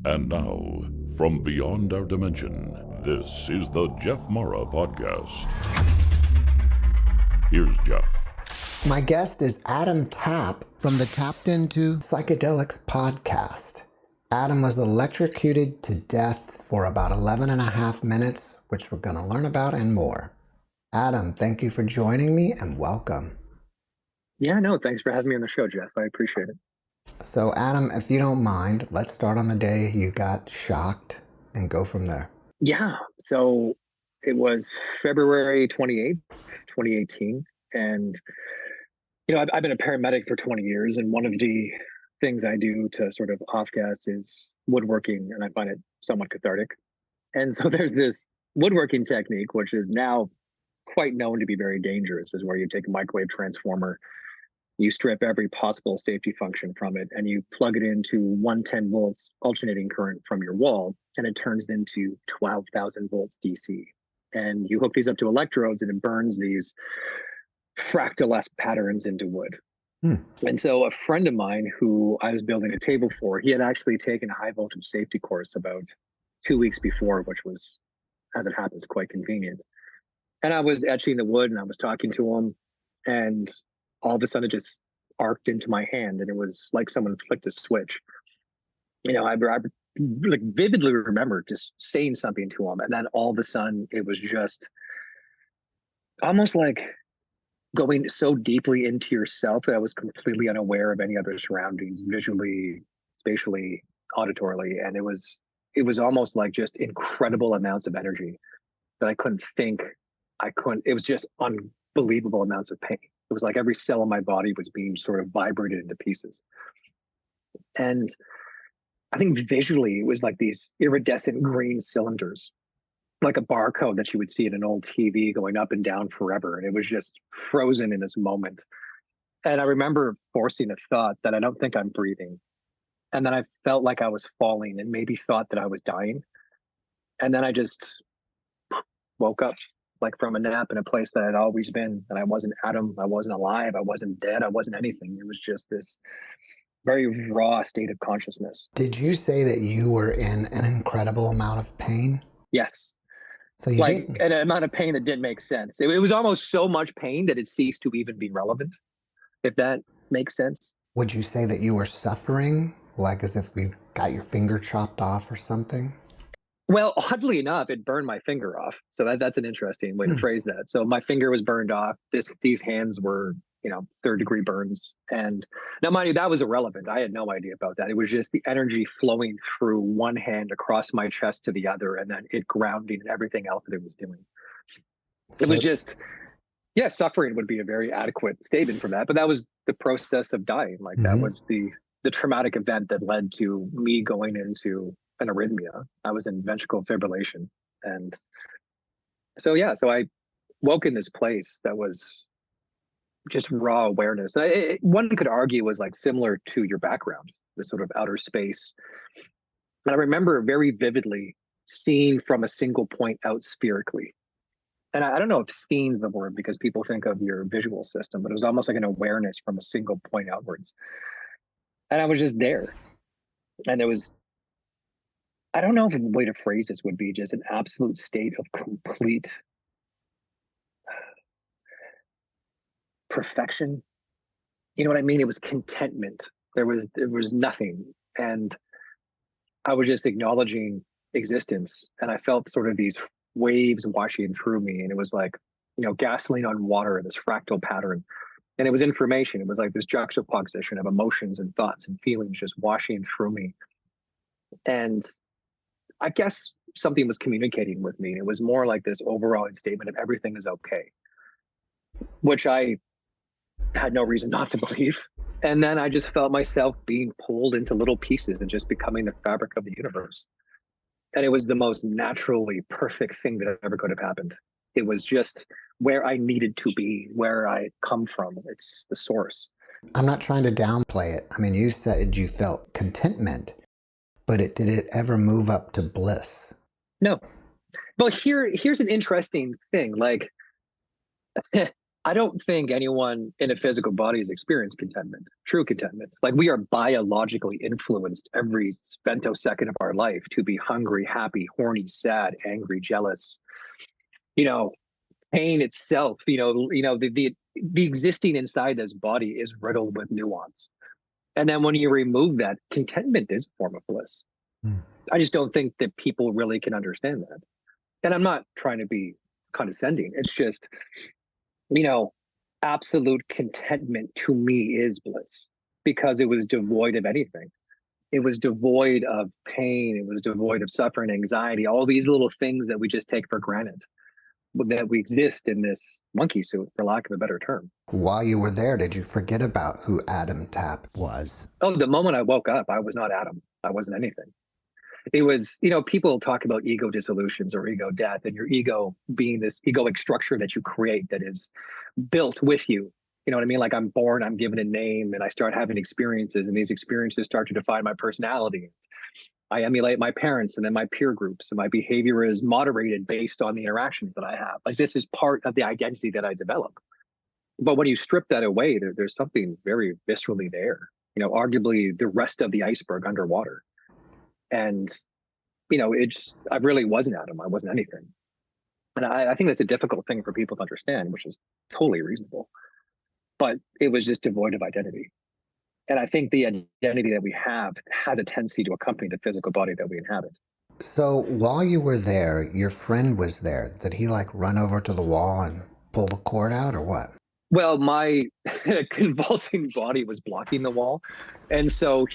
And now, from beyond our dimension, this is the JeffMara podcast. Here's Jeff. My guest is Adam Tapp from the Tapped Into Psychedelics podcast. Adam was electrocuted to death for about 11 and a half minutes, which we're going to learn about and more. Adam, thank you for joining me and welcome. Yeah, no, thanks for having me on the show, Jeff. I appreciate it. So Adam, if you don't mind, let's start on the day you got shocked and go from there. Yeah, so it was February 28th, 2018. And, I've been a paramedic for 20 years. And one of the things I do to sort of off-gas is woodworking. And I find it somewhat cathartic. And so there's this woodworking technique, which is now quite known to be very dangerous, is where you take a microwave transformer, you strip every possible safety function from it, and you plug it into 110 volts alternating current from your wall, and it turns into 12,000 volts DC. And you hook these up to electrodes, and it burns these fractal-esque patterns into wood. And so a friend of mine who I was building a table for, he had actually taken a high voltage safety course about 2 weeks before, which was, as it happens, quite convenient. And I was etching the wood and I was talking to him, and all of a sudden it just arced into my hand, and it was like someone flicked a switch. I like vividly remember just saying something to him, and then all of a sudden it was just almost like going so deeply into yourself that I was completely unaware of any other surroundings, visually, spatially, auditorily. And it was almost like just incredible amounts of energy that I couldn't think. It was just unbelievable amounts of pain. It was like every cell in my body was being sort of vibrated into pieces. And I think visually it was like these iridescent green cylinders, like a barcode that you would see in an old TV going up and down forever. And it was just frozen in this moment. And I remember forcing a thought that I don't think I'm breathing. And then I felt like I was falling and maybe thought that I was dying. And then I just woke up like from a nap in a place that I'd always been. And I wasn't Adam. I wasn't alive. I wasn't dead. I wasn't anything. It was just this very raw state of consciousness. Did you say that you were in an incredible amount of pain? Yes. So you like didn't. An amount of pain that didn't make sense. It was almost so much pain that it ceased to even be relevant, if that makes sense. Would you say that you were suffering, like as if you got your finger chopped off or something? Well, oddly enough, it burned my finger off. So that's an interesting way to phrase that. So my finger was burned off. These hands were, third-degree burns. And now, mind you, that was irrelevant. I had no idea about that. It was just the energy flowing through one hand across my chest to the other, and then it grounding everything else that it was doing. It was just, suffering would be a very adequate statement for that. But that was the process of dying. Like that was the traumatic event that led to me going into an arrhythmia. I was in ventricular fibrillation. And so I woke in this place that was just raw awareness. One could argue was like similar to your background, this sort of outer space. And I remember very vividly seeing from a single point out spherically. And I don't know if seen's the word because people think of your visual system, but it was almost like an awareness from a single point outwards. And I was just there. And there was, I don't know if the way to phrase this would be just an absolute state of complete perfection. You know what I mean? It was contentment. There was nothing. And I was just acknowledging existence. And I felt sort of these waves washing through me. And it was like, gasoline on water, this fractal pattern. And it was information. It was like this juxtaposition of emotions and thoughts and feelings just washing through me. And I guess something was communicating with me. It was more like this overall statement of everything is okay, which I had no reason not to believe. And then I just felt myself being pulled into little pieces and just becoming the fabric of the universe. And it was the most naturally perfect thing that ever could have happened. It was just where I needed to be, where I come from. It's the source. I'm not trying to downplay it. I mean, you said you felt contentment, but did it ever move up to bliss? No. But here's an interesting thing. Like, I don't think anyone in a physical body has experienced contentment, true contentment. Like, we are biologically influenced every femtosecond of our life to be hungry, happy, horny, sad, angry, jealous. You know, pain itself. The existing inside this body is riddled with nuance. And then when you remove that, contentment is a form of bliss. Mm. I just don't think that people really can understand that. And I'm not trying to be condescending. It's just, absolute contentment to me is bliss, because it was devoid of anything. It was devoid of pain. It was devoid of suffering, anxiety, all these little things that we just take for granted, that we exist in this monkey suit, for lack of a better term. While you were there, did you forget about who Adam Tapp was? Oh, the moment I woke up, I was not Adam. I wasn't anything. It was, people talk about ego dissolutions or ego death, and your ego being this egoic structure that you create that is built with you. You know what I mean? Like, I'm born, I'm given a name, and I start having experiences, and these experiences start to define my personality. I emulate my parents and then my peer groups, and my behavior is moderated based on the interactions that I have. Like, this is part of the identity that I develop. But when you strip that away, there's something very viscerally there, arguably the rest of the iceberg underwater. And, I really wasn't Adam. I wasn't anything. And I think that's a difficult thing for people to understand, which is totally reasonable. But it was just devoid of identity. And I think the identity that we have has a tendency to accompany the physical body that we inhabit. So while you were there, your friend was there. Did he run over to the wall and pull the cord out, or what? Well, my convulsing body was blocking the wall. And so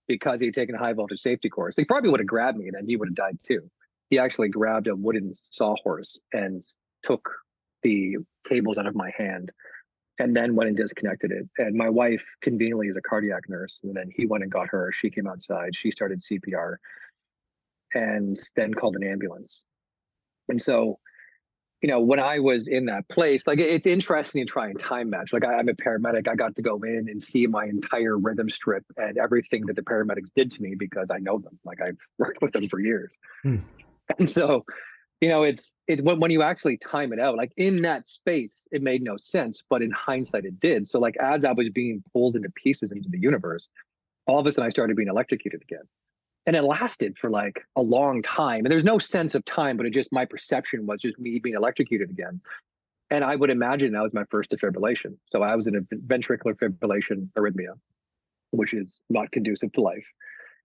because he'd taken a high voltage safety course, he probably would have grabbed me and then he would have died too. He actually grabbed a wooden sawhorse and took the cables out of my hand, and then went and disconnected it. And my wife conveniently is a cardiac nurse. And then he went and got her. She came outside. She started CPR and then called an ambulance. And so, when I was in that place, it's interesting to try and time match. I'm a paramedic. I got to go in and see my entire rhythm strip and everything that the paramedics did to me, because I know them. I've worked with them for years. And so, it's when you actually time it out, in that space, it made no sense, but in hindsight, it did. So as I was being pulled into pieces into the universe, all of a sudden I started being electrocuted again. And it lasted for a long time. And there's no sense of time, but my perception was just me being electrocuted again. And I would imagine that was my first defibrillation. So I was in a ventricular fibrillation arrhythmia, which is not conducive to life.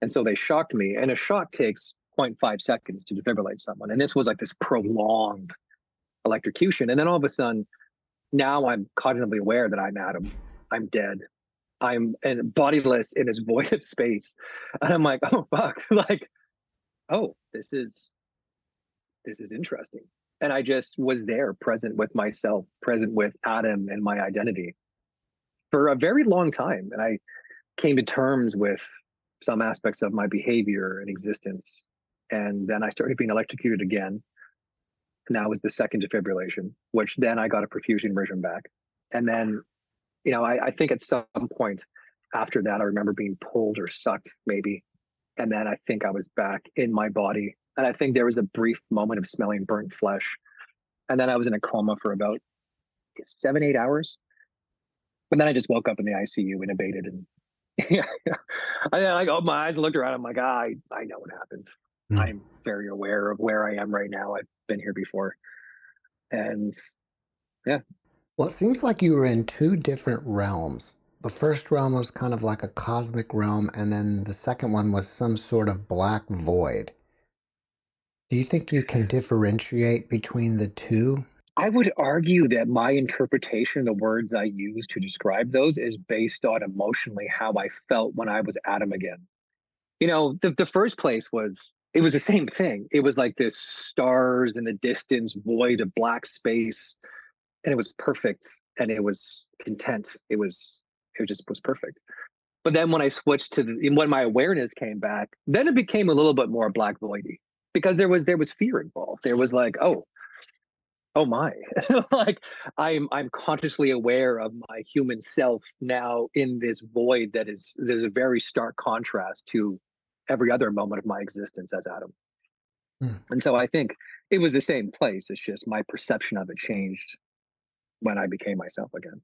And so they shocked me, and a shock takes 0.5 seconds to defibrillate someone. And this was this prolonged electrocution. And then all of a sudden, now I'm cognitively aware that I'm Adam. I'm dead. I'm bodiless in this void of space. And I'm like, oh, fuck. Oh, this is interesting. And I just was there, present with myself, present with Adam and my identity for a very long time. And I came to terms with some aspects of my behavior and existence. And then I started being electrocuted again. And that was the second defibrillation, which then I got a perfusion version back. And then, I think at some point after that, I remember being pulled or sucked maybe. And then I think I was back in my body. And I think there was a brief moment of smelling burnt flesh. And then I was in a coma for about 7-8 hours. But then I just woke up in the ICU, intubated, and I opened my eyes and looked around. I'm like, I know what happened. I'm very aware of where I am right now. I've been here before. And yeah. Well, it seems like you were in two different realms. The first realm was kind of like a cosmic realm, and then the second one was some sort of black void. Do you think you can differentiate between the two? I would argue that my interpretation of the words I use to describe those is based on emotionally how I felt when I was Adam again. The first place it was the same thing. It was like this stars in the distance, void of black space. And it was perfect, and it was content. It just was perfect. But then when I switched when my awareness came back, then it became a little bit more black voidy, because there was fear involved. There was oh my, I'm consciously aware of my human self now in this void there's a very stark contrast to every other moment of my existence as Adam. And so I think it was the same place. It's just my perception of it changed when I became myself again.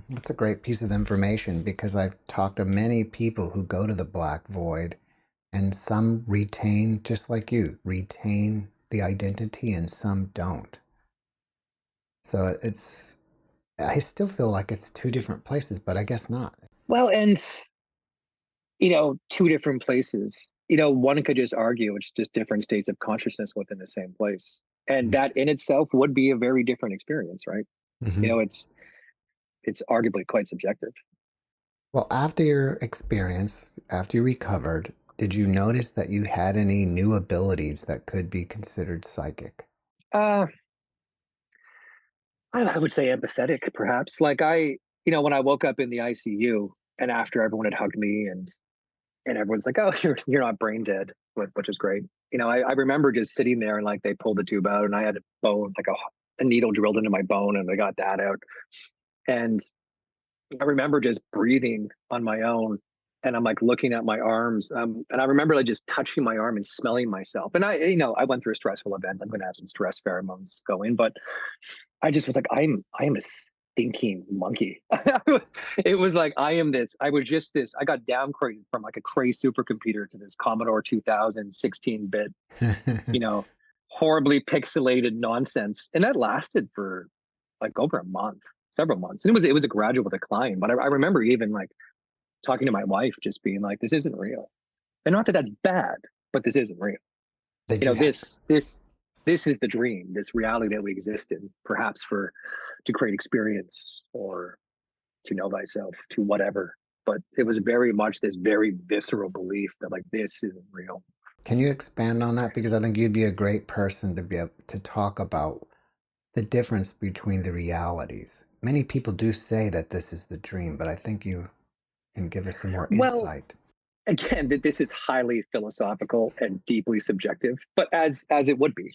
That's a great piece of information because I've talked to many people who go to the black void, and some retain, just like you, retain the identity and some don't. So I still feel like it's two different places, but I guess not. Well, and two different places. One could just argue it's just different states of consciousness within the same place. And that in itself would be a very different experience, right? Mm-hmm. It's arguably quite subjective. Well, after your experience, after you recovered, did you notice that you had any new abilities that could be considered psychic? Uh, I would say empathetic, perhaps. Like when I woke up in the ICU and after everyone had hugged me and everyone's like, "Oh, you're not brain dead," which is great. I remember just sitting there and like they pulled the tube out and I had a bone, like a needle drilled into my bone, and they got that out. And I remember just breathing on my own, and I'm like looking at my arms, and I remember like just touching my arm and smelling myself. And I went through a stressful event. I'm going to have some stress pheromones going, but I just was like, I am a stinking monkey. It was like I am this. I was just this. I got downgraded from like a Cray supercomputer to this Commodore 2000 16-bit, horribly pixelated nonsense, and that lasted for like over a month, several months, and it was a gradual decline. But I remember even like talking to my wife, just being like, "This isn't real," and not that that's bad, but this isn't real. Did you have This is the dream, this reality that we exist in, perhaps to create experience or to know thyself, to whatever. But it was very much this very visceral belief that like this isn't real. Can you expand on that? Because I think you'd be a great person to be able to talk about the difference between the realities. Many people do say that this is the dream, but I think you can give us some more Well, insight. again, this is highly philosophical and deeply subjective, but as it would be.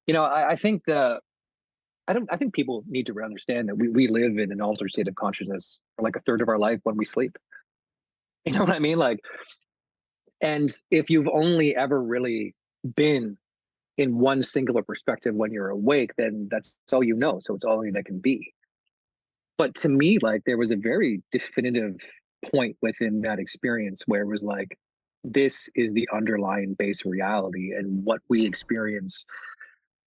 I think I think people need to understand that we live in an altered state of consciousness for like a third of our life when we sleep. You know what I mean? Like, and if you've only ever really been in one singular perspective when you're awake, then that's all you know. So it's all that can be. But to me, like there was a very definitive point within that experience where it was like, this is the underlying base reality, and what we experience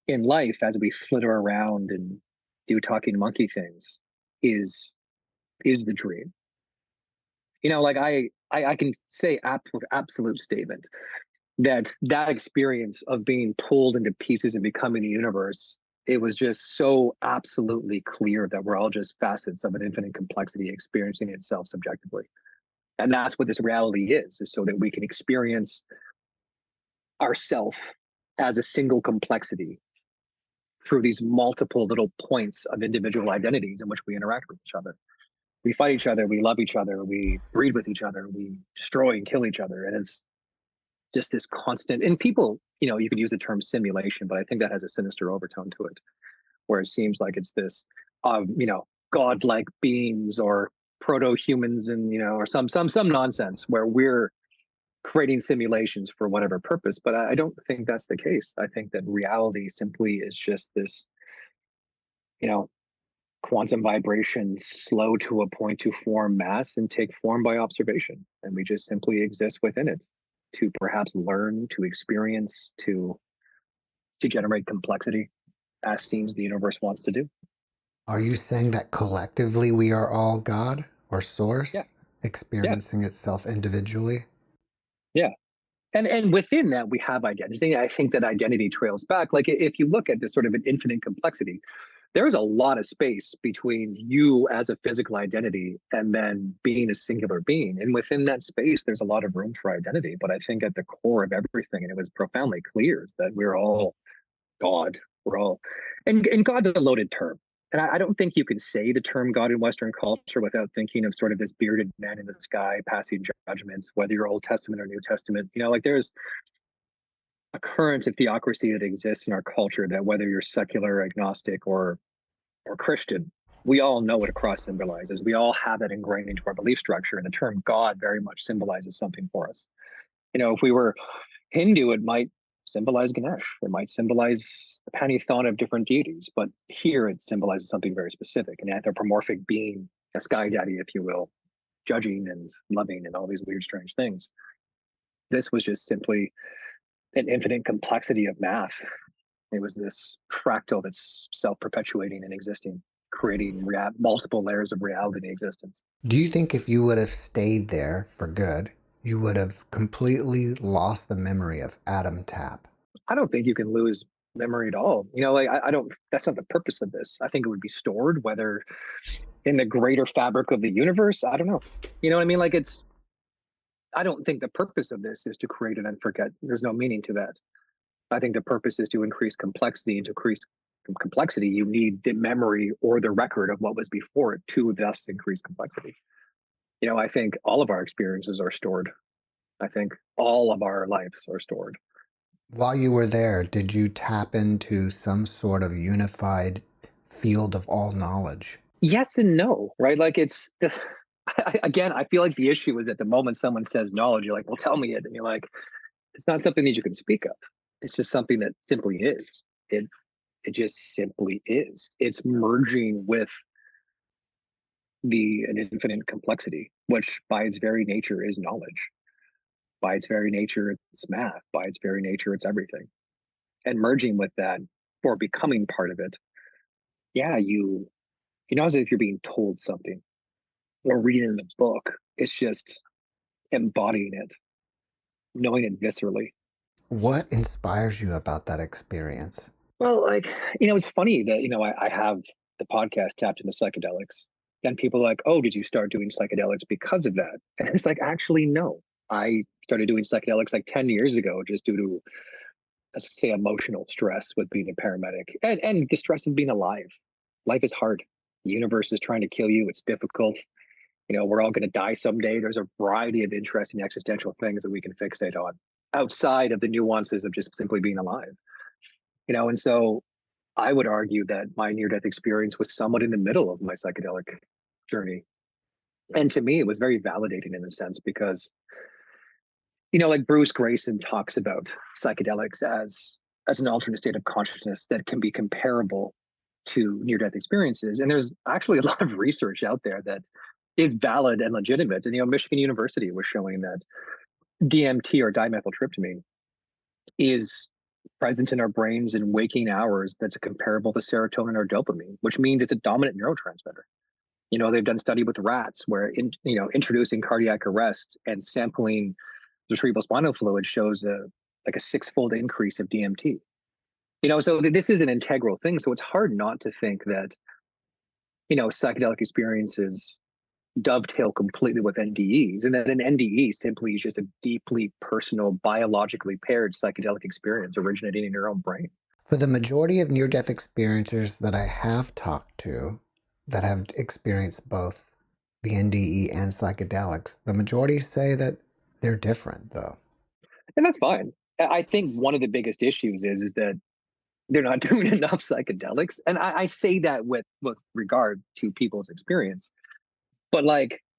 in life as we flitter around and do talking monkey things is the dream. Like I can say with absolute statement that experience of being pulled into pieces and becoming the universe, it was just so absolutely clear that we're all just facets of an infinite complexity experiencing itself subjectively. And that's what this reality is so that we can experience ourself as a single complexity through these multiple little points of individual identities in which we interact with each other. We fight each other, we love each other, we breed with each other, we destroy and kill each other. And it's just this constant, and people, you can use the term simulation, but I think that has a sinister overtone to it, where it seems like it's this, godlike beings or proto-humans and, or some nonsense where we're creating simulations for whatever purpose. But I don't think that's the case. I think that reality simply is just this, quantum vibrations slow to a point to form mass and take form by observation. And we just simply exist within it to perhaps learn, to experience, to generate complexity as seems the universe wants to do. Are you saying that collectively we are all God or Yeah. source Yeah. experiencing itself individually? Yeah. And within that we have identity. I think that identity trails back. Like if you look at this sort of an infinite complexity, there's a lot of space between you as a physical identity and then being a singular being. And within that space, there's a lot of room for identity. But I think at the core of everything, and it was profoundly clear, is that we're all God. We're all, and God's a loaded term. And I don't think you can say the term God in Western culture without thinking of sort of this bearded man in the sky passing judgments, whether you're Old Testament or New Testament. Like there's a current of theocracy that exists in our culture that whether you're secular, agnostic, or Christian, we all know what a cross symbolizes. We all have that ingrained into our belief structure, and the term God very much symbolizes something for us. If we were Hindu, it might symbolize Ganesh. It might symbolize the pantheon of different deities, but here it symbolizes something very specific, an anthropomorphic being, a sky daddy, if you will, judging and loving and all these weird, strange things. This was just simply an infinite complexity of math. It was this fractal that's self-perpetuating and existing, creating multiple layers of reality and existence. Do you think if you would have stayed there for good, you would have completely lost the memory of Adam Tapp? I don't think you can lose memory at all. Like I don't, that's not the purpose of this. I think it would be stored, whether in the greater fabric of the universe. I don't know. You know what I mean? Like I don't think the purpose of this is to create and then forget. There's no meaning to that. I think the purpose is to increase complexity, and to increase complexity, you need the memory or the record of what was before it to thus increase complexity. I think all of our experiences are stored. I think all of our lives are stored. While you were there, did you tap into some sort of unified field of all knowledge? Yes and no, right? Like again, I feel like the issue is that the moment someone says knowledge, you're like, well, tell me it. And you're like, it's not something that you can speak of. It's just something that simply is. It just simply is. It's merging with an infinite complexity, which by its very nature is knowledge. By its very nature, it's math. By its very nature, it's everything. And merging with that, or becoming part of it, yeah, as if you're being told something or reading in a book. It's just embodying it, knowing it viscerally. What inspires you about that experience? Well, it's funny that, I have the podcast Tapped into Psychedelics, and people are like, oh, did you start doing psychedelics because of that? And it's like, actually, no. I started doing psychedelics like 10 years ago, just due to, let's say, emotional stress with being a paramedic and the stress of being alive. Life is hard. The universe is trying to kill you. It's difficult. We're all going to die someday. There's a variety of interesting existential things that we can fixate on outside of the nuances of just simply being alive. And so I would argue that my near-death experience was somewhat in the middle of my psychedelic journey. And to me, it was very validating in a sense because, like Bruce Grayson talks about psychedelics as an alternate state of consciousness that can be comparable to near-death experiences. And there's actually a lot of research out there that is valid and legitimate. And, Michigan University was showing that DMT, or dimethyltryptamine, is present in our brains in waking hours that's comparable to serotonin or dopamine, which means it's a dominant neurotransmitter. They've done study with rats where introducing cardiac arrest and sampling the cerebral spinal fluid shows a 6-fold increase of DMT. So this is an integral thing. So it's hard not to think that, psychedelic experiences dovetail completely with NDEs, and that an NDE simply is just a deeply personal, biologically paired psychedelic experience originating in your own brain. For the majority of near-death experiencers that I have talked to that have experienced both the NDE and psychedelics, the majority say that they're different, though. And that's fine. I think one of the biggest issues is that they're not doing enough psychedelics. And I say that with regard to people's experience. But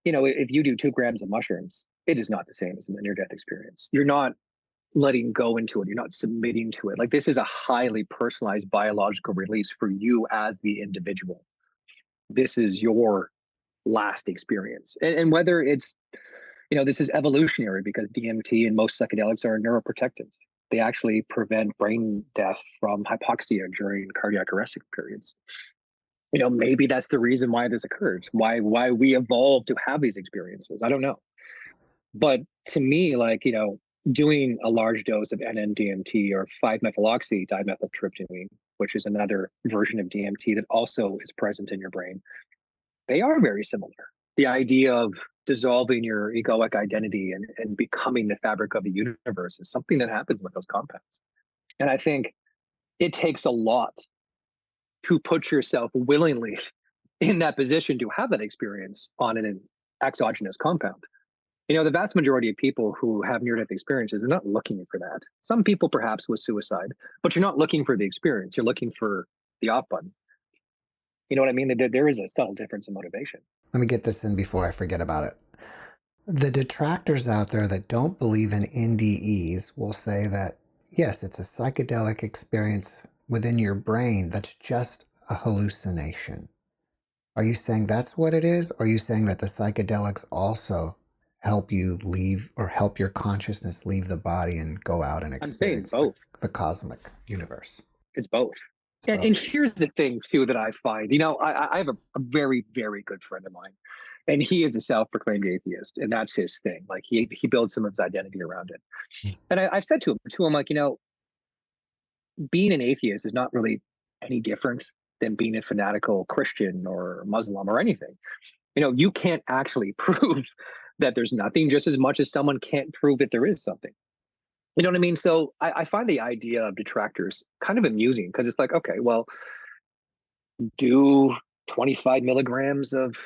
if you do 2 grams of mushrooms, it is not the same as a near-death experience. You're not letting go into it. You're not submitting to it. This is a highly personalized biological release for you as the individual. This is your last experience. And whether it's, this is evolutionary because DMT and most psychedelics are neuroprotectants. They actually prevent brain death from hypoxia during cardiac arrest periods. Maybe that's the reason why this occurs, why we evolved to have these experiences. I don't know. But to me, doing a large dose of NN-DMT or 5-methyloxy dimethyltryptamine, which is another version of DMT that also is present in your brain, they are very similar. The idea of dissolving your egoic identity and becoming the fabric of the universe is something that happens with those compounds. And I think it takes a lot to put yourself willingly in that position to have that experience on an exogenous compound. The vast majority of people who have near-death experiences, they're not looking for that. Some people perhaps with suicide, but you're not looking for the experience. You're looking for the off button. You know what I mean? There is a subtle difference in motivation. Let me get this in before I forget about it. The detractors out there that don't believe in NDEs will say that yes, it's a psychedelic experience within your brain that's just a hallucination. Are you saying that's what it is? Or are you saying that the psychedelics also help you leave or help your consciousness leave the body and go out and I'm saying experience both. the cosmic universe? It's both. It's And both. here's the thing too that I find, I have a very, very good friend of mine, and he is a self-proclaimed atheist, and that's his thing. Like he builds some of his identity around it. And I've said to him, like, being an atheist is not really any different than being a fanatical Christian or Muslim or anything. You can't actually prove that there's nothing just as much as someone can't prove that there is something. You know what I mean? So I find the idea of detractors kind of amusing because it's like, okay, well, do 25 milligrams of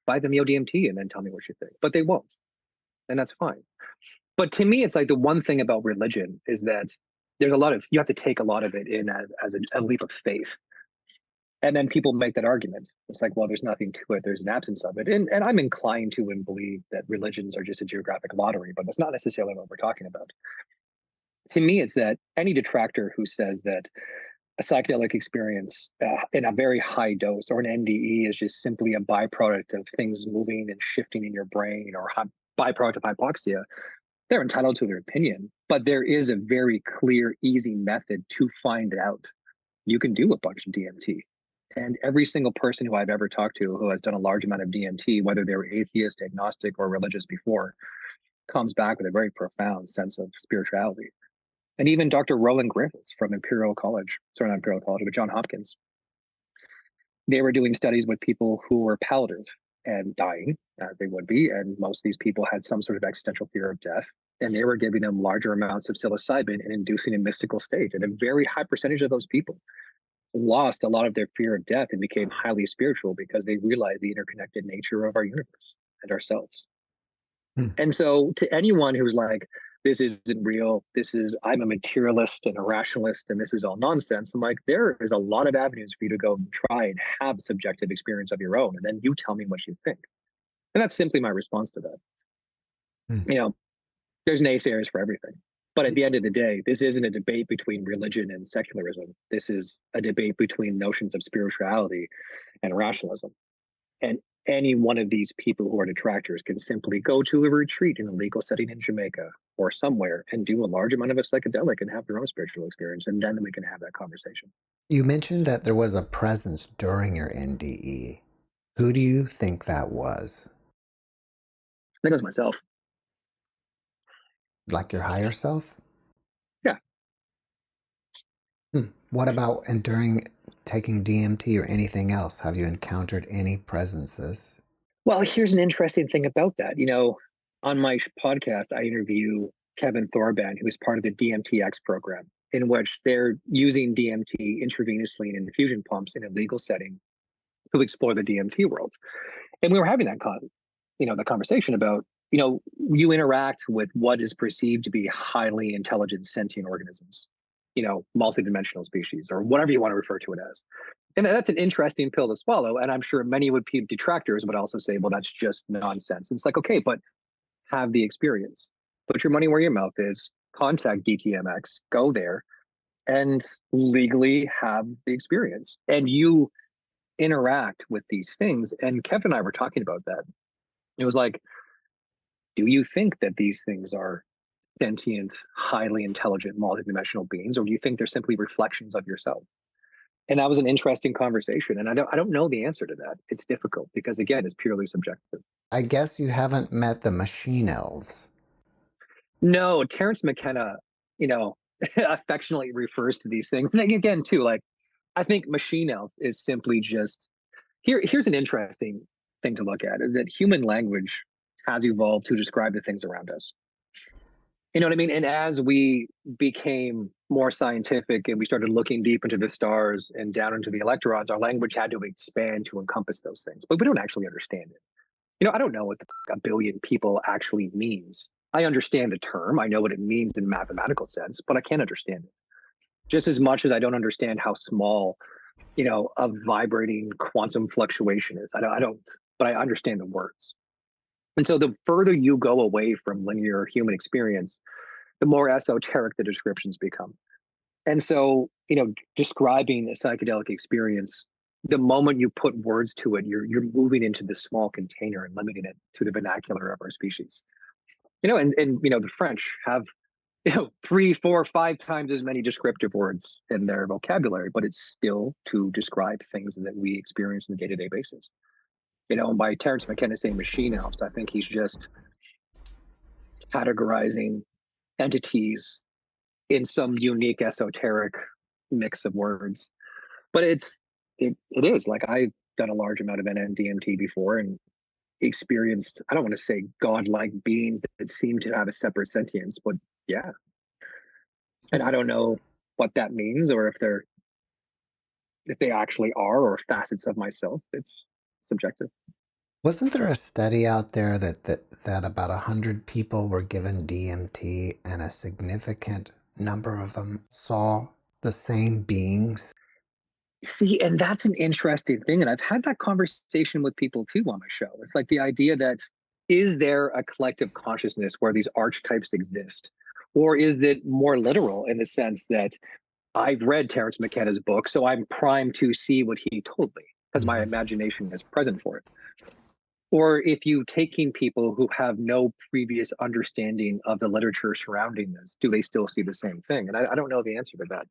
5-MeO-DMT and then tell me what you think. But they won't, and that's fine. But to me, it's like the one thing about religion is that you have to take a lot of it in as a leap of faith. And then people make that argument. It's like, well, there's nothing to it. There's an absence of it. And I'm inclined to and believe that religions are just a geographic lottery, but that's not necessarily what we're talking about. To me, it's that any detractor who says that a psychedelic experience in a very high dose or an NDE is just simply a byproduct of things moving and shifting in your brain or byproduct of hypoxia, they're entitled to their opinion. But there is a very clear, easy method to find out. You can do a bunch of DMT. And every single person who I've ever talked to who has done a large amount of DMT, whether they were atheist, agnostic, or religious before, comes back with a very profound sense of spirituality. And even Dr. Roland Griffiths from not Imperial College, but Johns Hopkins, they were doing studies with people who were palliative and dying, as they would be. And most of these people had some sort of existential fear of death. And they were giving them larger amounts of psilocybin and inducing a mystical state. And a very high percentage of those people lost a lot of their fear of death and became highly spiritual because they realized the interconnected nature of our universe and ourselves. Hmm. And so to anyone who's like, this isn't real, I'm a materialist and a rationalist, and this is all nonsense, I'm like, there is a lot of avenues for you to go and try and have subjective experience of your own. And then you tell me what you think. And that's simply my response to that. Hmm. There's naysayers for everything. But at the end of the day, this isn't a debate between religion and secularism. This is a debate between notions of spirituality and rationalism. And any one of these people who are detractors can simply go to a retreat in a legal setting in Jamaica or somewhere and do a large amount of a psychedelic and have their own spiritual experience. And then we can have that conversation. You mentioned that there was a presence during your NDE. Who do you think that was? I think it was myself. Like your higher self? Yeah. What about and during taking DMT or anything else? Have you encountered any presences? Well, here's an interesting thing about that. On my podcast, I interview Kevin Thorban, who is part of the DMTX program, in which they're using DMT intravenously in infusion pumps in a legal setting to explore the DMT world. And we were having the conversation about, you interact with what is perceived to be highly intelligent sentient organisms, multidimensional species, or whatever you want to refer to it as. And that's an interesting pill to swallow. And I'm sure many detractors would also say, well, that's just nonsense. And it's like, okay, but have the experience. Put your money where your mouth is, contact DTMX, go there, and legally have the experience. And you interact with these things. And Kevin and I were talking about that. It was like, do you think that these things are sentient, highly intelligent, multidimensional beings, or do you think they're simply reflections of yourself? And that was an interesting conversation. And I don't know the answer to that. It's difficult because, again, it's purely subjective. I guess you haven't met the machine elves. No, Terrence McKenna, affectionately refers to these things. And again, too, like, I think machine elf is simply just here's an interesting thing to look at is that human language has evolved to describe the things around us. You know what I mean? And as we became more scientific and we started looking deep into the stars and down into the electrons, our language had to expand to encompass those things. But we don't actually understand it. I don't know what a billion people actually means. I understand the term. I know what it means in mathematical sense, but I can't understand it. Just as much as I don't understand how small, a vibrating quantum fluctuation is. I don't, but I understand the words. And so the further you go away from linear human experience, the more esoteric the descriptions become. And so, describing a psychedelic experience, the moment you put words to it, you're moving into this small container and limiting it to the vernacular of our species. And the French have, 3, 4, 5 times as many descriptive words in their vocabulary, but it's still to describe things that we experience on a day-to-day basis. And by Terence McKenna saying machine elves, I think he's just categorizing entities in some unique esoteric mix of words. But it is like, I've done a large amount of NMDMT before and experienced, I don't want to say godlike beings that seem to have a separate sentience, but yeah. And I don't know what that means, or if they actually are, or facets of myself. It's subjective. Wasn't there a study out there that about 100 people were given DMT and a significant number of them saw the same beings? See, and that's an interesting thing. And I've had that conversation with people too on my show. It's like the idea that, is there a collective consciousness where these archetypes exist? Or is it more literal in the sense that I've read Terence McKenna's book, so I'm primed to see what he told me because my imagination is present for it? Or if you taking people who have no previous understanding of the literature surrounding this, do they still see the same thing? And I don't know the answer to that.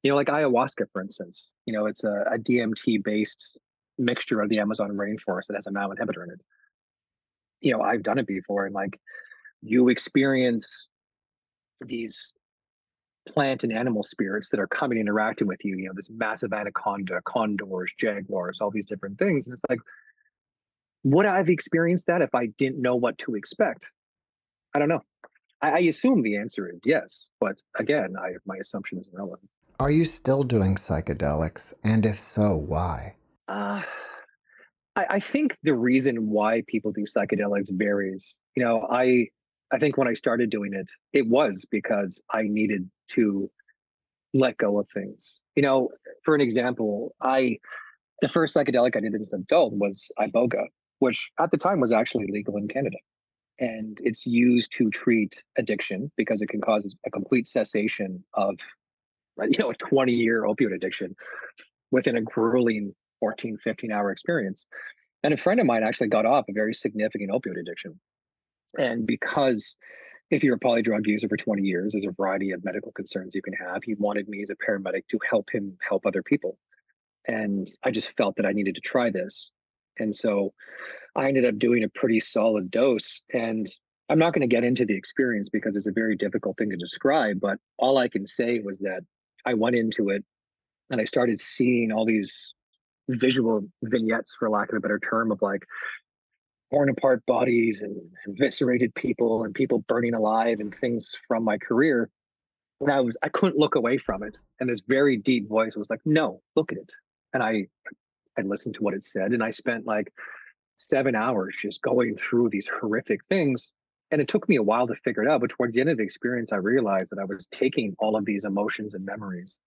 Like ayahuasca, for instance, it's a DMT based mixture of the Amazon rainforest that has a MAO inhibitor in it. I've done it before, and like, you experience these plant and animal spirits that are coming and interacting with you, this massive anaconda, condors, jaguars, all these different things. And it's like, would I have experienced that if I didn't know what to expect? I don't know. I assume the answer is yes, but again, my assumption is irrelevant. Are you still doing psychedelics? And if so, why? I think the reason why people do psychedelics varies. I think when I started doing it, it was because I needed to let go of things. For an example, the first psychedelic I did as an adult was iboga, which at the time was actually legal in Canada. And it's used to treat addiction because it can cause a complete cessation of, a 20-year opioid addiction within a grueling 14, 15-hour experience. And a friend of mine actually got off a very significant opioid addiction. And because if you're a polydrug user for 20 years, there's a variety of medical concerns you can have. He wanted me as a paramedic to help him help other people. And I just felt that I needed to try this. And so I ended up doing a pretty solid dose. And I'm not going to get into the experience because it's a very difficult thing to describe. But all I can say was that I went into it and I started seeing all these visual vignettes, for lack of a better term, of like torn apart bodies and eviscerated people and people burning alive and things from my career. And I couldn't look away from it. And this very deep voice was like, no, look at it. And I listened to what it said. And I spent like 7 hours just going through these horrific things. And it took me a while to figure it out. But towards the end of the experience, I realized that I was taking all of these emotions and memories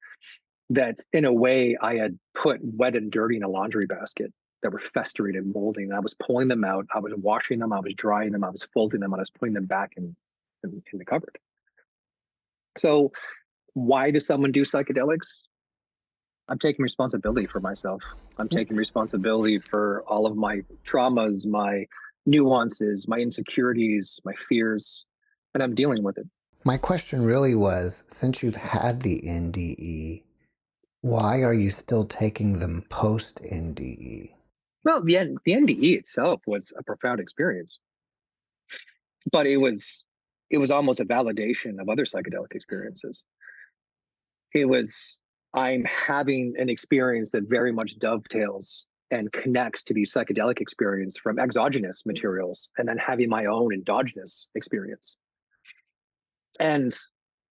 that in a way I had put wet and dirty in a laundry basket that were festering and molding. And I was pulling them out. I was washing them. I was drying them. I was folding them. And I was putting them back in the cupboard. So why does someone do psychedelics? I'm taking responsibility for myself. I'm taking responsibility for all of my traumas, my nuances, my insecurities, my fears, and I'm dealing with it. My question really was, since you've had the NDE, why are you still taking them post-NDE? Well, the NDE itself was a profound experience, but it was almost a validation of other psychedelic experiences. I'm having an experience that very much dovetails and connects to the psychedelic experience from exogenous materials, and then having my own endogenous experience. And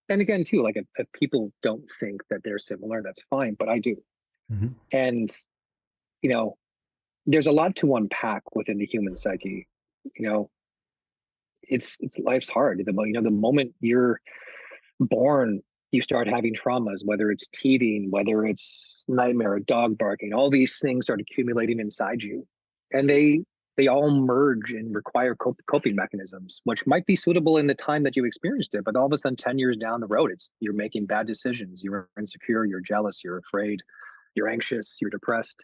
again, too, like if people don't think that they're similar, that's fine, but I do. Mm-hmm. And, there's a lot to unpack within the human psyche. It's life's hard. The moment you're born, you start having traumas, whether it's teething, whether it's nightmare, dog barking, all these things start accumulating inside you. And they They all merge and require coping mechanisms, which might be suitable in the time that you experienced it, but all of a sudden 10 years down the road, you're making bad decisions, you're insecure, you're jealous, you're afraid, you're anxious, you're depressed.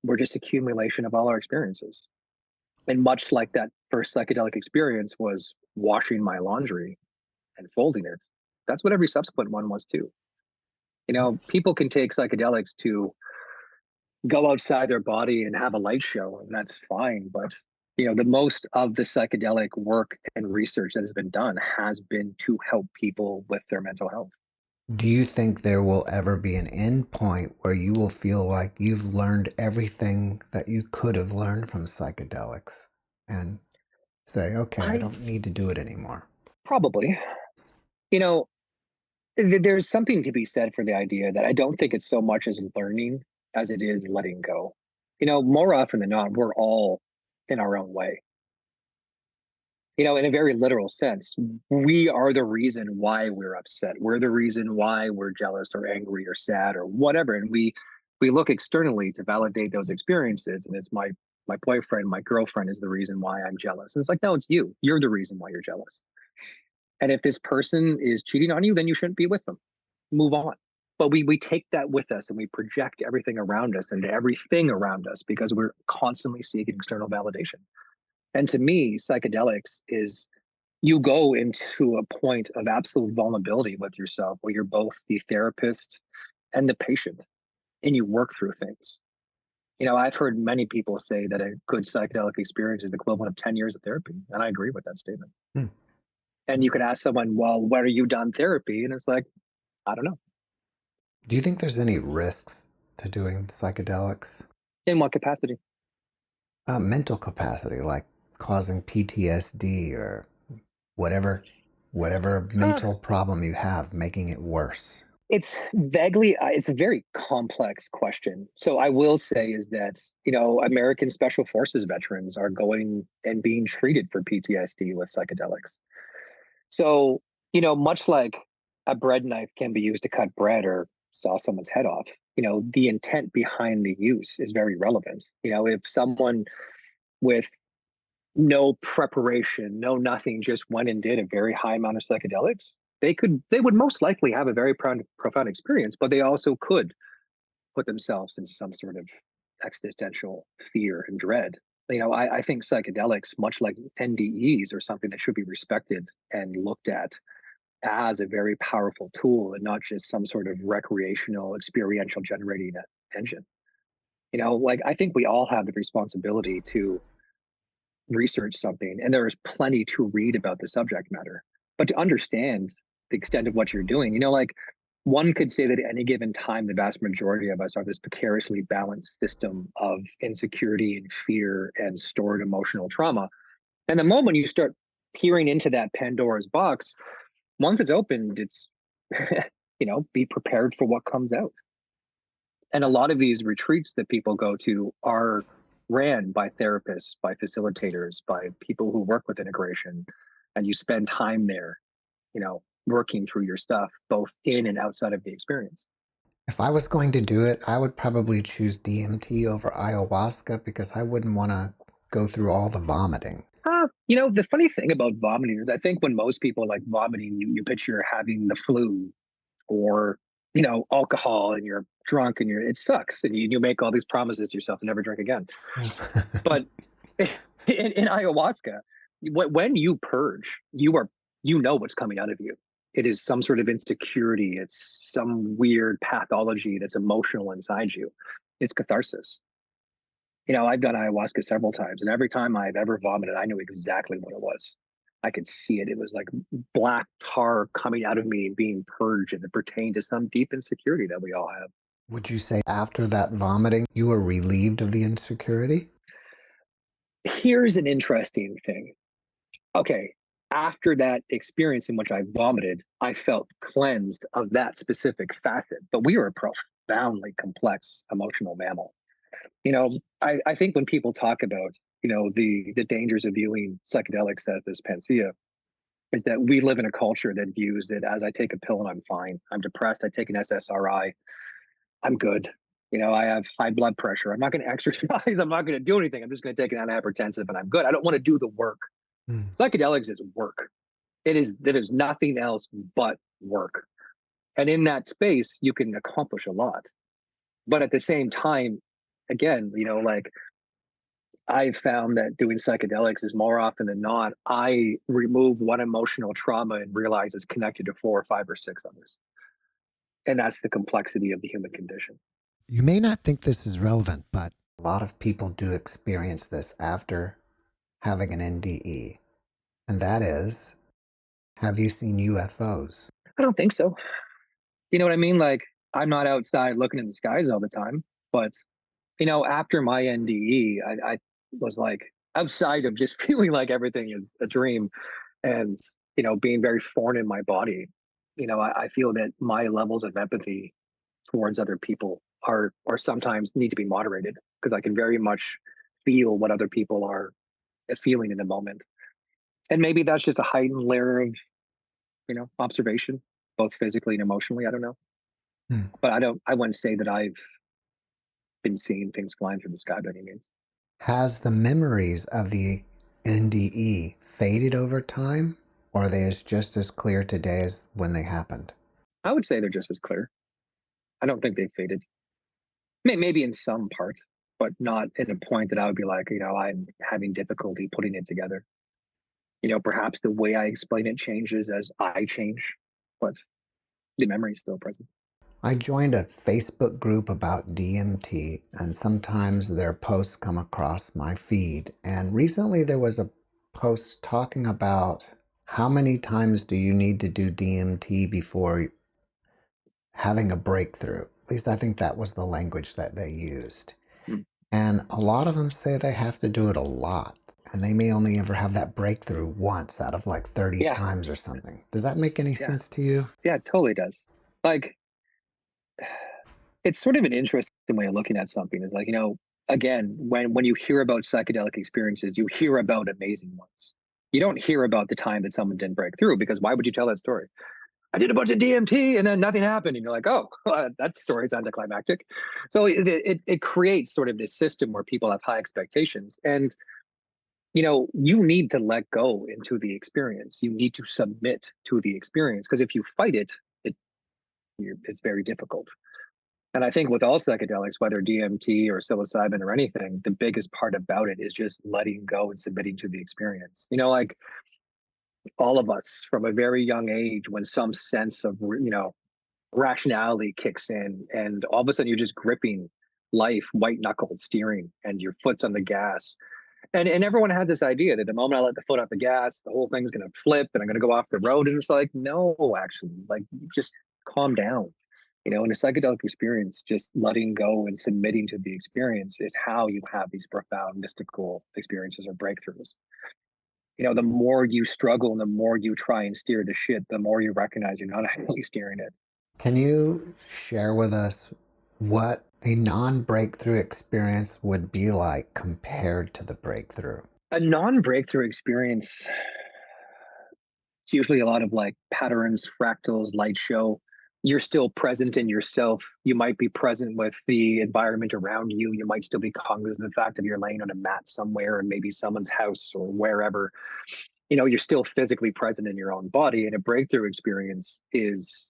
We're just accumulation of all our experiences. And much like that first psychedelic experience was washing my laundry and folding it, that's what every subsequent one was too. People can take psychedelics to go outside their body and have a light show, and that's fine. But the most of the psychedelic work and research that has been done has been to help people with their mental health. Do you think there will ever be an end point where you will feel like you've learned everything that you could have learned from psychedelics and say, okay, I don't need to do it anymore? Probably. There's something to be said for the idea that I don't think it's so much as learning as it is letting go. More often than not, we're all in our own way. In a very literal sense, we are the reason why we're upset. We're the reason why we're jealous or angry or sad or whatever. And we look externally to validate those experiences. And it's my boyfriend, my girlfriend is the reason why I'm jealous. And it's like, no, it's you. You're the reason why you're jealous. And if this person is cheating on you, then you shouldn't be with them. Move on. But we take that with us and we project everything around us and everything around us because we're constantly seeking external validation. And to me, psychedelics is you go into a point of absolute vulnerability with yourself where you're both the therapist and the patient and you work through things. I've heard many people say that a good psychedelic experience is the equivalent of 10 years of therapy. And I agree with that statement. And you could ask someone, well, when are you done therapy? And it's like, I don't know. Do you think there's any risks to doing psychedelics? In what capacity? Mental capacity, like causing PTSD or whatever mental problem you have, making it worse. It's a very complex question. So I will say is that, American Special Forces veterans are going and being treated for PTSD with psychedelics. So, much like a bread knife can be used to cut bread or saw someone's head off, the intent behind the use is very relevant. If someone with no preparation, no nothing, just went and did a very high amount of psychedelics, they would most likely have a very profound experience, but they also could put themselves into some sort of existential fear and dread. I think psychedelics, much like NDEs, are something that should be respected and looked at as a very powerful tool and not just some sort of recreational experiential generating engine. I think we all have the responsibility to research something, and there is plenty to read about the subject matter, but to understand the extent of what you're doing, one could say that at any given time, the vast majority of us are this precariously balanced system of insecurity and fear and stored emotional trauma. And the moment you start peering into that Pandora's box, once it's opened, it's, be prepared for what comes out. And a lot of these retreats that people go to are ran by therapists, by facilitators, by people who work with integration. And you spend time there, working through your stuff, both in and outside of the experience. If I was going to do it, I would probably choose DMT over ayahuasca because I wouldn't want to go through all the vomiting. The funny thing about vomiting is I think when most people like vomiting, you picture having the flu or, alcohol and you're drunk and it sucks. And you make all these promises to yourself to never drink again. But in ayahuasca, when you purge, you know what's coming out of you. It is some sort of insecurity. It's some weird pathology that's emotional inside you. It's catharsis. I've done ayahuasca several times, and every time I've ever vomited, I knew exactly what it was. I could see it. It was like black tar coming out of me and being purged, and it pertained to some deep insecurity that we all have. Would you say after that vomiting, you were relieved of the insecurity? Here's an interesting thing. Okay, after that experience in which I vomited, I felt cleansed of that specific facet, but we are a profoundly complex emotional mammal. I think when people talk about, the dangers of viewing psychedelics as this panacea, is that we live in a culture that views it as I take a pill and I'm fine. I'm depressed. I take an SSRI. I'm good. I have high blood pressure. I'm not going to exercise. I'm not going to do anything. I'm just going to take an antihypertensive and I'm good. I don't want to do the work. Mm. Psychedelics is work. It is nothing else but work. And in that space, you can accomplish a lot. But at the same time, again, like I've found that doing psychedelics is more often than not, I remove one emotional trauma and realize it's connected to 4 or 5 or 6 others. And that's the complexity of the human condition. You may not think this is relevant, but a lot of people do experience this after having an NDE. And that is, have you seen UFOs? I don't think so. You know what I mean? Like, I'm not outside looking in the skies all the time, but after my NDE, I was like outside of just feeling like everything is a dream and, being very foreign in my body. I feel that my levels of empathy towards other people are sometimes need to be moderated because I can very much feel what other people are feeling in the moment. And maybe that's just a heightened layer of, observation, both physically and emotionally. I don't know. Hmm. But I wouldn't say that I've been seeing things flying through the sky by any means. Has the memories of the NDE faded over time, or are they just as clear today as when they happened? I would say they're just as clear. I don't think they've faded. Maybe in some part, but not in a point that I would be like, I'm having difficulty putting it together. Perhaps the way I explain it changes as I change, but the memory is still present. I joined a Facebook group about DMT, and sometimes their posts come across my feed. And recently there was a post talking about how many times do you need to do DMT before having a breakthrough. At least I think that was the language that they used. Mm. And a lot of them say they have to do it a lot. And they may only ever have that breakthrough once out of like 30 Yeah. times or something. Does that make any sense to you? Yeah, it totally does. Like, it's sort of an interesting way of looking at something. Is like, again, when you hear about psychedelic experiences, you hear about amazing ones. You don't hear about the time that someone didn't break through, because why would you tell that story? I did a bunch of DMT and then nothing happened. And you're like, oh, that story is anticlimactic. So it creates sort of this system where people have high expectations. And, you need to let go into the experience. You need to submit to the experience, because if you fight it, it's very difficult. And I think with all psychedelics, whether DMT or psilocybin or anything, the biggest part about it is just letting go and submitting to the experience. Like all of us from a very young age, when some sense of, rationality kicks in and all of a sudden you're just gripping life, white knuckled steering, and your foot's on the gas. And everyone has this idea that the moment I let the foot off the gas, the whole thing's going to flip and I'm going to go off the road. And it's like, no, actually, like, just calm down. In a psychedelic experience, just letting go and submitting to the experience is how you have these profound mystical experiences or breakthroughs. The more you struggle and the more you try and steer the shit, the more you recognize you're not actually steering it. Can you share with us what a non-breakthrough experience would be like compared to the breakthrough? A non-breakthrough experience, it's usually a lot of like patterns, fractals, light show. You're still present in yourself. You might be present with the environment around you. You might still be cognizant of the fact that you're laying on a mat somewhere in maybe someone's house or wherever. You're still physically present in your own body. And a breakthrough experience is,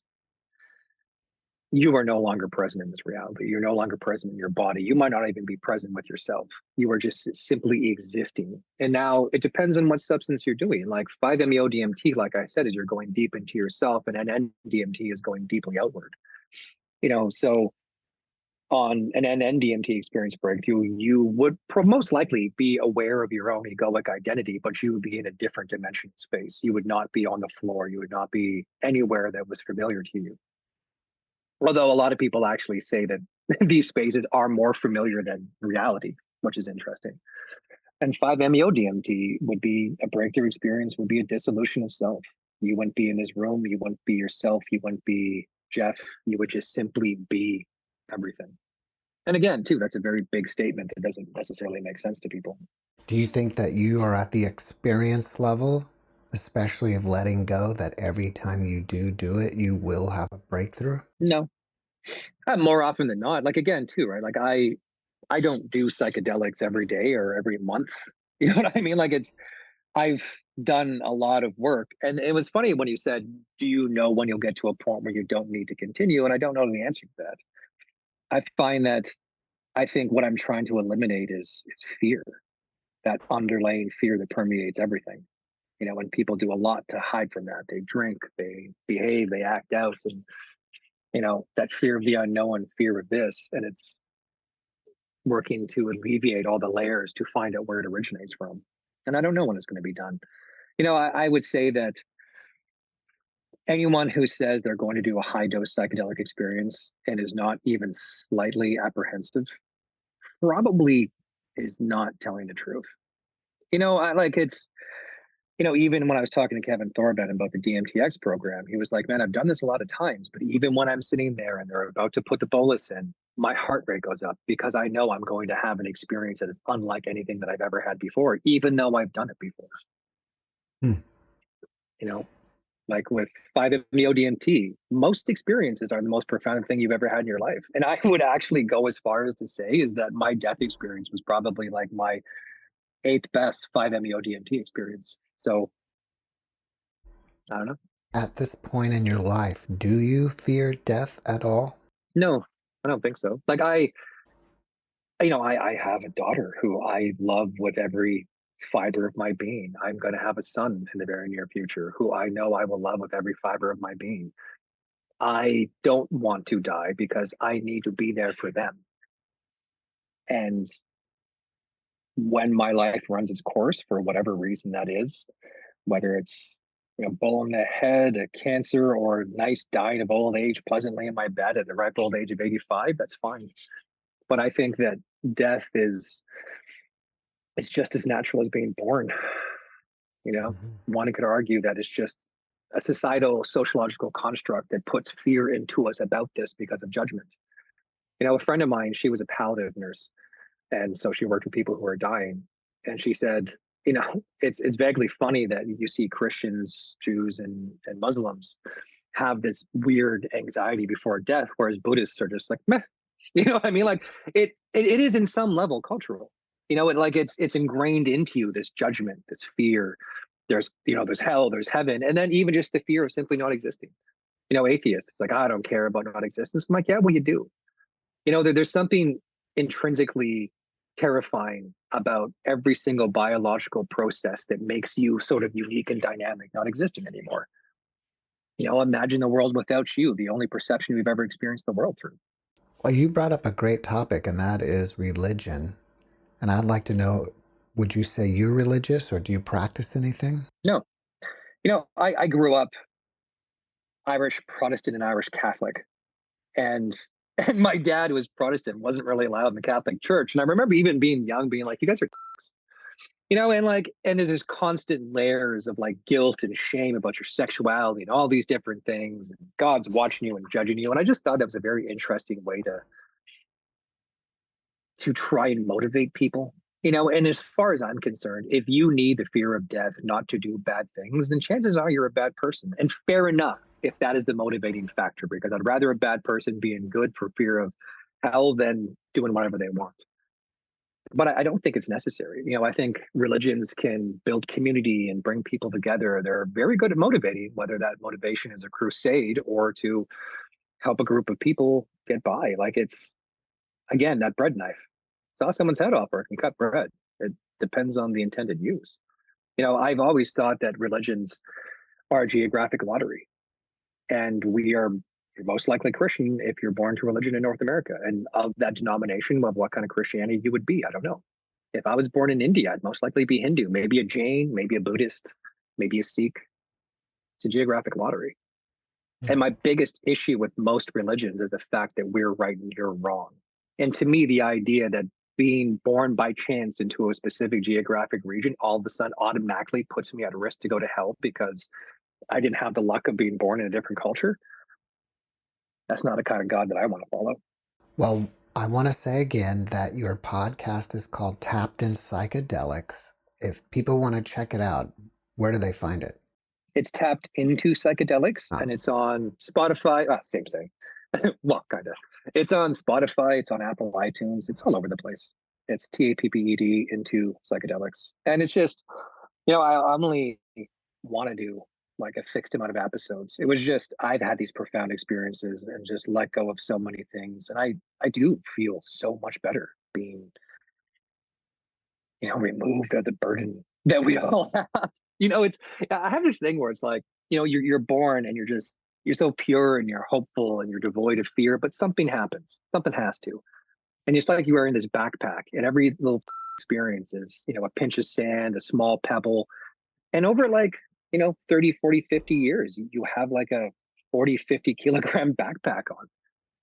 you are no longer present in this reality. You're no longer present in your body. You might not even be present with yourself. You are just simply existing. And now it depends on what substance you're doing. Like 5-MeO DMT, like I said, is you're going deep into yourself, and NN-DMT is going deeply outward. So on an NN-DMT experience breakthrough, you would most likely be aware of your own egoic identity, but you would be in a different dimensional space. You would not be on the floor. You would not be anywhere that was familiar to you. Although a lot of people actually say that these spaces are more familiar than reality, which is interesting. And 5-MeO DMT would be a breakthrough experience, would be a dissolution of self. You wouldn't be in this room. You wouldn't be yourself. You wouldn't be Jeff. You would just simply be everything. And again, too, that's a very big statement that doesn't necessarily make sense to people. Do you think that you are at the experience level, especially of letting go, that every time you do it, you will have a breakthrough? No, More often than not, like again, too, right? Like I don't do psychedelics every day or every month. You know what I mean? Like I've done a lot of work. And it was funny when you said, do you know when you'll get to a point where you don't need to continue? And I don't know the answer to that. I find that I think what I'm trying to eliminate is fear, that underlying fear that permeates everything. You know, when people do a lot to hide from that, they drink, they behave, they act out, and that fear of the unknown, fear of this, and it's working to alleviate all the layers to find out where it originates from. And I don't know when it's going to be done. I would say that anyone who says they're going to do a high dose psychedelic experience and is not even slightly apprehensive probably is not telling the truth. I like it's, even when I was talking to Kevin Thorben about the DMTX program, he was like, man, I've done this a lot of times, but even when I'm sitting there and they're about to put the bolus in, my heart rate goes up because I know I'm going to have an experience that is unlike anything that I've ever had before, even though I've done it before. Hmm. Like with 5-MeO-DMT, most experiences are the most profound thing you've ever had in your life. And I would actually go as far as to say is that my death experience was probably like my 8th best 5-MeO-DMT experience. So I don't know. At this point in your life, do you fear death at all? No, I don't think so. Like I have a daughter who I love with every fiber of my being. I'm going to have a son in the very near future who I know I will love with every fiber of my being. I don't want to die because I need to be there for them. And when my life runs its course, for whatever reason that is, whether it's bull in the head, a cancer, or nice dying of old age pleasantly in my bed at the ripe old age of 85, that's fine. But I think that death is just as natural as being born. One could argue that it's just a societal sociological construct that puts fear into us about this because of judgment. A friend of mine, she was a palliative nurse, and so she worked with people who are dying. And she said, it's vaguely funny that you see Christians, Jews, and Muslims have this weird anxiety before death, whereas Buddhists are just like, meh. You know what I mean? Like it is in some level cultural. It's ingrained into you, this judgment, this fear. There's hell, there's heaven, and then even just the fear of simply not existing. Atheists, it's like, I don't care about not existence. I'm like, yeah, well, you do. There's something intrinsically terrifying about every single biological process that makes you sort of unique and dynamic not existing anymore. Imagine the world without you, the only perception we've ever experienced the world through. Well, you brought up a great topic, and that is religion. And I'd like to know, would you say you're religious or do you practice anything? No, I grew up Irish Protestant and Irish Catholic, and my dad, who was Protestant, wasn't really allowed in the Catholic Church. And I remember even being young, being like, "You guys are," and there's this constant layers of like guilt and shame about your sexuality and all these different things. And God's watching you and judging you. And I just thought that was a very interesting way to try and motivate people. And as far as I'm concerned, if you need the fear of death not to do bad things, then chances are you're a bad person. And fair enough if that is the motivating factor, because I'd rather a bad person being good for fear of hell than doing whatever they want. But I don't think it's necessary. I think religions can build community and bring people together. They're very good at motivating, whether that motivation is a crusade or to help a group of people get by. Like it's, again, that bread knife. Saw someone's head off or it can cut bread. It depends on the intended use. I've always thought that religions are a geographic lottery. And you're most likely Christian if you're born to religion in North America. And of that denomination, of what kind of Christianity you would be, I don't know. If I was born in India, I'd most likely be Hindu, maybe a Jain, maybe a Buddhist, maybe a Sikh. It's a geographic lottery. And my biggest issue with most religions is the fact that we're right and you're wrong. And to me, the idea that being born by chance into a specific geographic region all of a sudden automatically puts me at risk to go to hell because I didn't have the luck of being born in a different culture. That's not the kind of God that I want to follow. Well, I want to say again that your podcast is called Tapped in Psychedelics. If people want to check it out, where do they find it? It's Tapped into Psychedelics, Oh. and it's on Spotify. Same. Well, kind of. It's on Spotify. It's on Apple iTunes. It's all over the place. It's TAPPED into psychedelics, and it's just, I only want to do like a fixed amount of episodes. It was just I've had these profound experiences and just let go of so many things, and I do feel so much better being, removed of the burden that we all have. It's I have this thing where it's like, you're born and you're so pure and you're hopeful and you're devoid of fear, but something happens. Something has to. And it's like you're wearing this backpack, and every little experience is, a pinch of sand, a small pebble. And over like, 30, 40, 50 years, you have like a 40, 50 kilogram backpack on.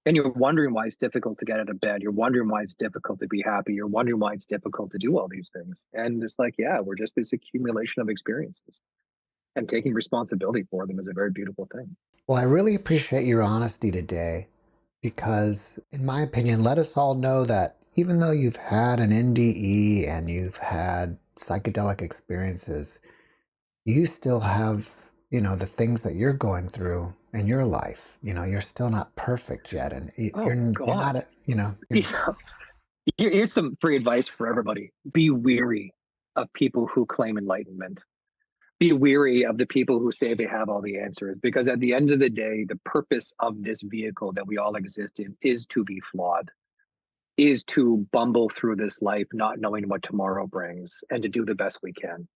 And you're wondering why it's difficult to get out of bed. You're wondering why it's difficult to be happy. You're wondering why it's difficult to do all these things. And it's like, yeah, we're just this accumulation of experiences. And taking responsibility for them is a very beautiful thing. Well, I really appreciate your honesty today because, in my opinion, let us all know that even though you've had an NDE and you've had psychedelic experiences, you still have, the things that you're going through in your life. You're still not perfect yet. And you're not, Here's some free advice for everybody. Be weary of people who claim enlightenment. Be weary of the people who say they have all the answers, because at the end of the day, the purpose of this vehicle that we all exist in is to be flawed, is to bumble through this life not knowing what tomorrow brings, and to do the best we can.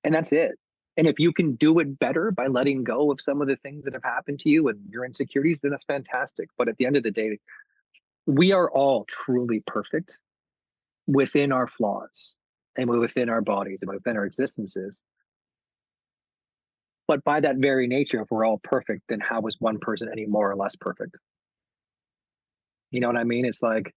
And that's it. And if you can do it better by letting go of some of the things that have happened to you and your insecurities, then that's fantastic. But at the end of the day, we are all truly perfect within our flaws and within our bodies and within our existences. But by that very nature, if we're all perfect, then how is one person any more or less perfect? You know what I mean? It's like,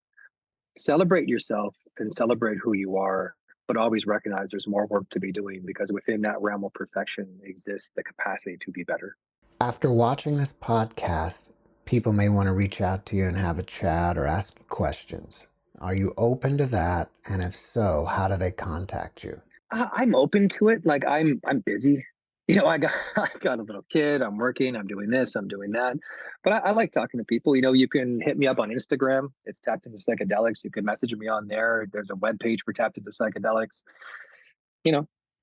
celebrate yourself and celebrate who you are, but always recognize there's more work to be doing, because within that realm of perfection exists the capacity to be better. After watching this podcast, people may want to reach out to you and have a chat or ask you questions. Are you open to that? And if so, how do they contact you? I'm open to it. Like I'm busy. I got a little kid. I'm working. I'm doing this. I'm doing that. But I like talking to people. You can hit me up on Instagram. It's Tapped Into Psychedelics. You can message me on there. There's a webpage for Tapped Into Psychedelics.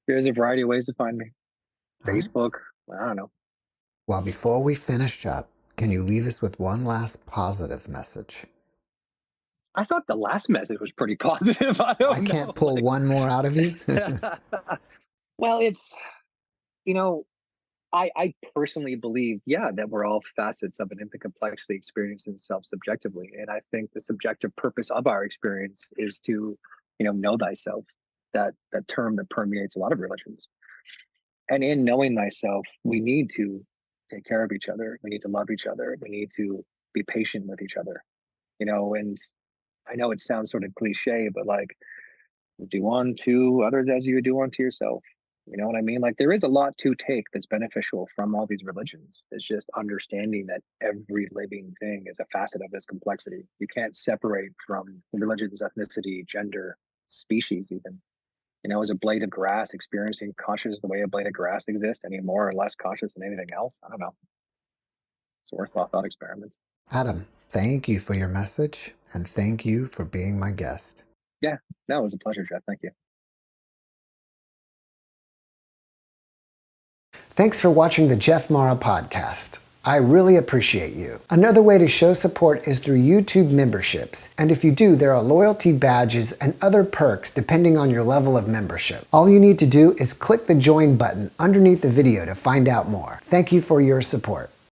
There's a variety of ways to find me. Facebook. I don't know. Well, before we finish up, can you leave us with one last positive message? I thought the last message was pretty positive. I can't pull one more out of you. Well, it's, I personally believe, that we're all facets of an infinite complexity experiencing self subjectively. And I think the subjective purpose of our experience is to, know thyself, that term that permeates a lot of religions. And in knowing thyself, we need to take care of each other. We need to love each other. We need to be patient with each other, and I know it sounds sort of cliche, but like, do unto others as you do unto yourself. You know what I mean? Like, there is a lot to take that's beneficial from all these religions. It's just understanding that every living thing is a facet of this complexity. You can't separate from religions, ethnicity, gender, species, even. Is a blade of grass experiencing conscious the way a blade of grass exists, any more or less conscious than anything else? I don't know. It's a worthwhile thought experiment. Adam, thank you for your message, and thank you for being my guest. Yeah, that was a pleasure, Jeff. Thank you. Thanks for watching the JeffMara podcast. I really appreciate you. Another way to show support is through YouTube memberships. And if you do, there are loyalty badges and other perks depending on your level of membership. All you need to do is click the join button underneath the video to find out more. Thank you for your support.